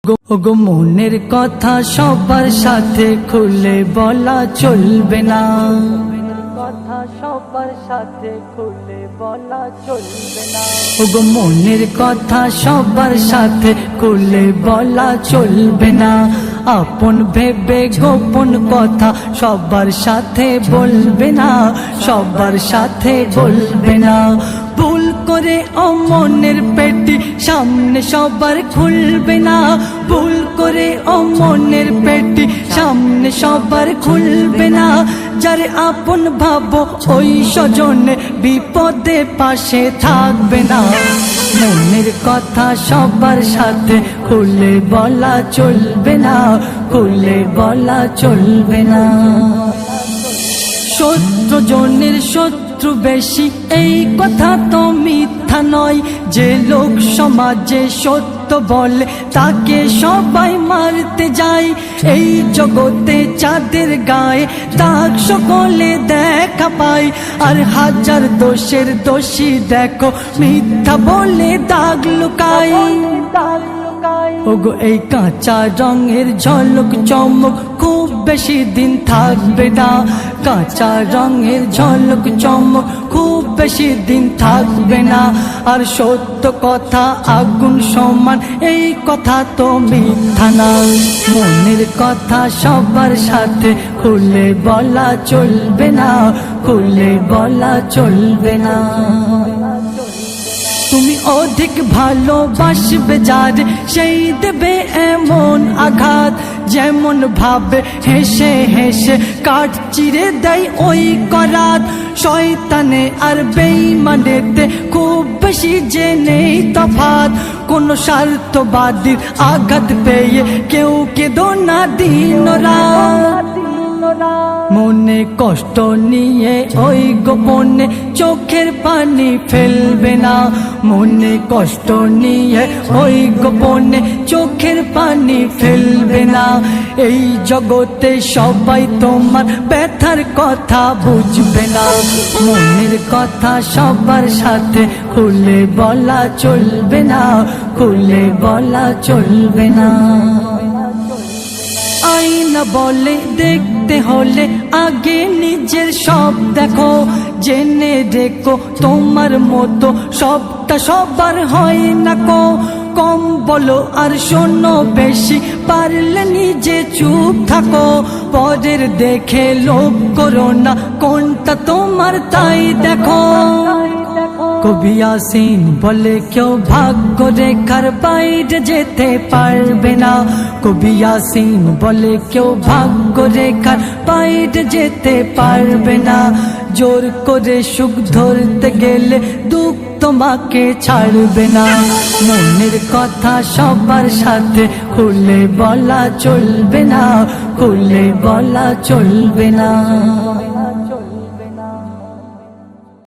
গো মনের কথা সবার সাথে খুলে বলা চলবে না, কথা সবার সাথে খুলে বলা চলবে না। গো মনের কথা সবার সাথে খুলে বলা চলবে না, আপন ভেবে গোপন কথা সবার সাথে বলবে না, সবার সাথে বলবে না। ভুল করে মনের পেটি সামনে সবার খুলবে না, ভুল করে মনের পেটি সামনে সবার খুলবে না। যারে আপন ভাবো ওই স্বজনে বিপদে পাশে থাকবে না। মনের কথা সবার সাথে খুলে বলা চলবে না, খুলে বলা চলবে না। শত্রু জনের শত্রু বেশি এই কথা তো মিথ্যা নয়, যে লোক সমাজে সত্য বলে তাকে সবাই মারতে যায়। এই জগতে চাঁদের গায়ে দাগ সকলে দেখা পায়, আর হাজার দোষের দোষী দেখো মিথ্যা বলে দাগ লুকায়। ওগো এই কাঁচা রঙের ঝলক চমক খুব বেশি দিন থাকবে না, কাঁচা রঙের ঝলক চমক খুব বেশি দিন থাকবে না। আর সত্য কথা আগুন সমান এই কথা তো মিথ্যা না। মনের কথা সবার সাথে খুলে বলা চলবে না, খুলে বলা চলবে না। তুমি অধিক ভালোবাসবে যারে সেই দেবে এমন আঘাত, যেমন ভাবে হেসে হেসে কাঠ চিরে দেয় ওই করাত। শয়তানে আর বেঈমানেতে খুব বেশি যে নেই তফাৎ, কোন স্বার্থবাদীর আঘাত পেয়ে কেউ কেঁদো না দিন রাত। মনে কষ্ট নিয়ে ওই গোপনে চোখের পানি ফেলবে না, মনে কষ্ট নিয়ে ওই গোপনে চোখের পানি ফেলবে না। এই জগতে সবাই তোমার ব্যথার কথা বুঝবে না, মনের কথা সবার সাথে খুলে বলা চলবে না, খুলে বলা চলবে না। আয়না বলে দেখতে হলে আগে নিজের সব দেখো, জেনে দেখো তোমার মতো সবটা সবার হয় না কো। কম বলো আর শোনো বেশি, পারলে নিজে চুপ থাকো। পরের দেখে লোভ করো না, কোনটা তোমার তাই দেখো। কবি ইয়াসিন বলে কেউ ভাগ্য রেখার বাইরে যেতে পারবে না, কবি ইয়াসিন বলে কেউ ভাগ্য রেখার বাইরে যেতে পারবে না। জোর করে সুখ ধরতে গেলে দুঃখ তোমাকে ছাড়বে না। মনের কথা সবার সাথে খুলে বলা চলবে না, খুলে বলা চলবে না।